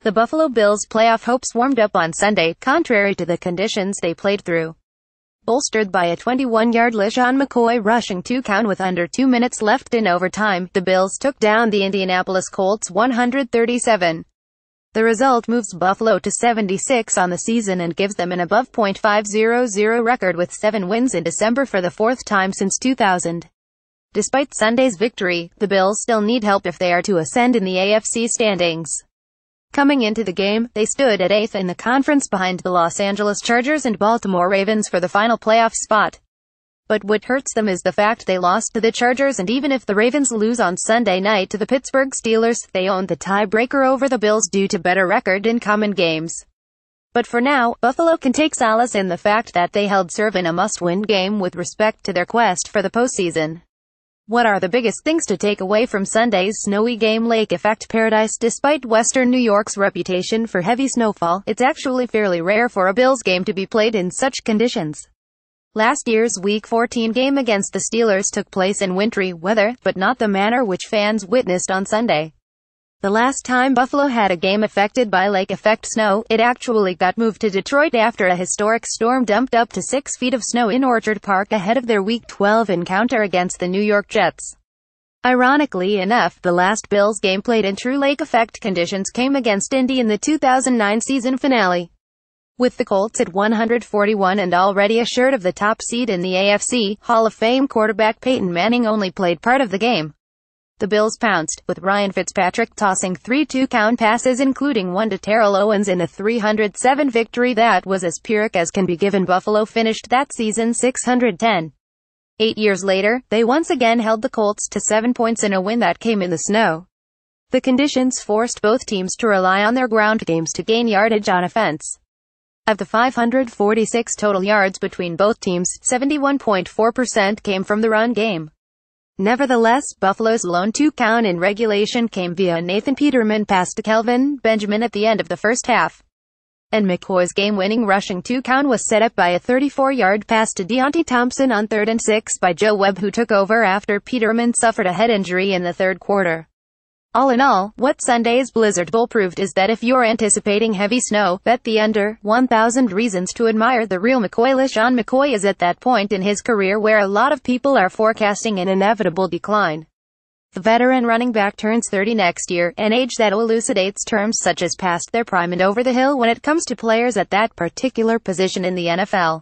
The Buffalo Bills' playoff hopes warmed up on Sunday, contrary to the conditions they played through. Bolstered by a 21-yard LeSean McCoy rushing two-count with under 2 minutes left in overtime, the Bills took down the Indianapolis Colts 137. The result moves Buffalo to 76 on the season and gives them an above .500 record with 7 wins in December for the fourth time since 2000. Despite Sunday's victory, the Bills still need help if they are to ascend in the AFC standings. Coming into the game, they stood at 8th in the conference behind the Los Angeles Chargers and Baltimore Ravens for the final playoff spot. But what hurts them is the fact they lost to the Chargers, and even if the Ravens lose on Sunday night to the Pittsburgh Steelers, they own the tiebreaker over the Bills due to better record in common games. But for now, Buffalo can take solace in the fact that they held serve in a must-win game with respect to their quest for the postseason. What are the biggest things to take away from Sunday's snowy game? Lake Effect Paradise. Despite Western New York's reputation for heavy snowfall, it's actually fairly rare for a Bills game to be played in such conditions. Last year's Week 14 game against the Steelers took place in wintry weather, but not the manner which fans witnessed on Sunday. The last time Buffalo had a game affected by lake effect snow, it actually got moved to Detroit after a historic storm dumped up to 6 feet of snow in Orchard Park ahead of their Week 12 encounter against the New York Jets. Ironically enough, the last Bills game played in true lake effect conditions came against Indy in the 2009 season finale. With the Colts at 141 and already assured of the top seed in the AFC, Hall of Fame quarterback Peyton Manning only played part of the game. The Bills pounced, with Ryan Fitzpatrick tossing 3 two-count passes including one to Terrell Owens in a 307 victory that was as pyrrhic as can be given. Buffalo finished that season 610. 8 years later, they once again held the Colts to 7 points in a win that came in the snow. The conditions forced both teams to rely on their ground games to gain yardage on offense. Of the 546 total yards between both teams, 71.4% came from the run game. Nevertheless, Buffalo's lone two-count in regulation came via a Nathan Peterman pass to Kelvin Benjamin at the end of the first half. And McCoy's game-winning rushing two-count was set up by a 34-yard pass to Deonte Thompson on 3rd and 6 by Joe Webb, who took over after Peterman suffered a head injury in the third quarter. All in all, what Sunday's Blizzard Bowl proved is that if you're anticipating heavy snow, bet the under. 1,000 reasons to admire the real McCoy. LeSean McCoy is at that point in his career where a lot of people are forecasting an inevitable decline. The veteran running back turns 30 next year, an age that elucidates terms such as past their prime and over the hill when it comes to players at that particular position in the NFL.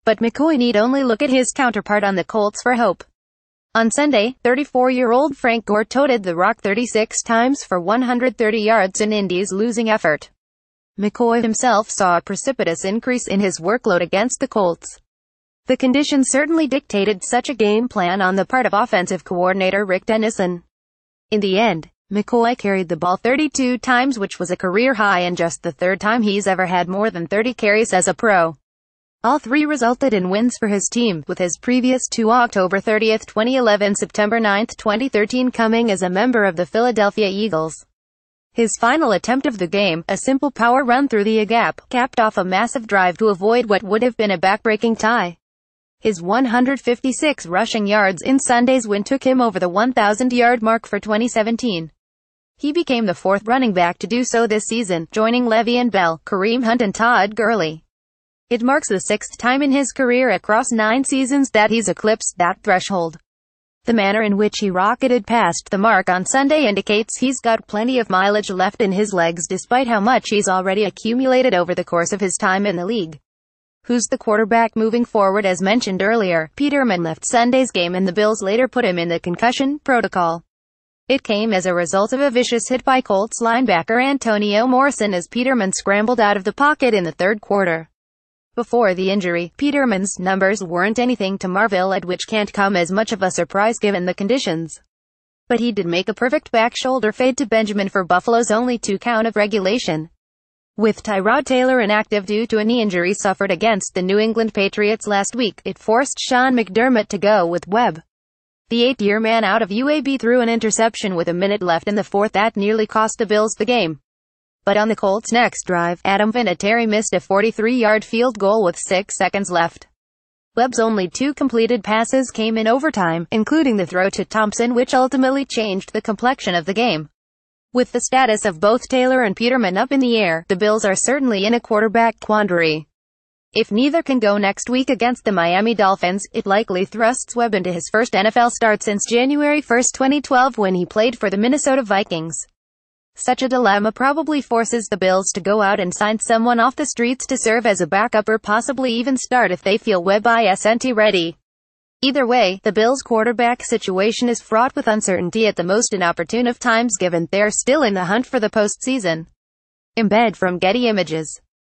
But McCoy need only look at his counterpart on the Colts for hope. On Sunday, 34-year-old Frank Gore toted the rock 36 times for 130 yards in Indy's losing effort. McCoy himself saw a precipitous increase in his workload against the Colts. The conditions certainly dictated such a game plan on the part of offensive coordinator Rick Dennison. In the end, McCoy carried the ball 32 times, which was a career high and just the third time he's ever had more than 30 carries as a pro. All three resulted in wins for his team, with his previous two October 30, 2011, September 9, 2013 coming as a member of the Philadelphia Eagles. His final attempt of the game, a simple power run through the A-gap, capped off a massive drive to avoid what would have been a back-breaking tie. His 156 rushing yards in Sunday's win took him over the 1,000-yard mark for 2017. He became the fourth running back to do so this season, joining Le'Veon Bell, Kareem Hunt and Todd Gurley. It marks the sixth time in his career across 9 seasons that he's eclipsed that threshold. The manner in which he rocketed past the mark on Sunday indicates he's got plenty of mileage left in his legs despite how much he's already accumulated over the course of his time in the league. Who's the quarterback moving forward? As mentioned earlier, Peterman left Sunday's game and the Bills later put him in the concussion protocol. It came as a result of a vicious hit by Colts linebacker Antonio Morrison as Peterman scrambled out of the pocket in the third quarter. Before the injury, Peterman's numbers weren't anything to marvel at, which can't come as much of a surprise given the conditions. But he did make a perfect back shoulder fade to Benjamin for Buffalo's only 2-count of regulation. With Tyrod Taylor inactive due to a knee injury suffered against the New England Patriots last week, it forced Sean McDermott to go with Webb. The 8-year man out of UAB threw an interception with a minute left in the fourth that nearly cost the Bills the game. But on the Colts' next drive, Adam Vinatieri missed a 43-yard field goal with 6 seconds left. Webb's only 2 completed passes came in overtime, including the throw to Thompson, which ultimately changed the complexion of the game. With the status of both Taylor and Peterman up in the air, the Bills are certainly in a quarterback quandary. If neither can go next week against the Miami Dolphins, it likely thrusts Webb into his first NFL start since January 1, 2012 when he played for the Minnesota Vikings. Such a dilemma probably forces the Bills to go out and sign someone off the streets to serve as a backup or possibly even start if they feel Webb isn't ready. Either way, the Bills' quarterback situation is fraught with uncertainty at the most inopportune of times given they're still in the hunt for the postseason. Embed from Getty Images.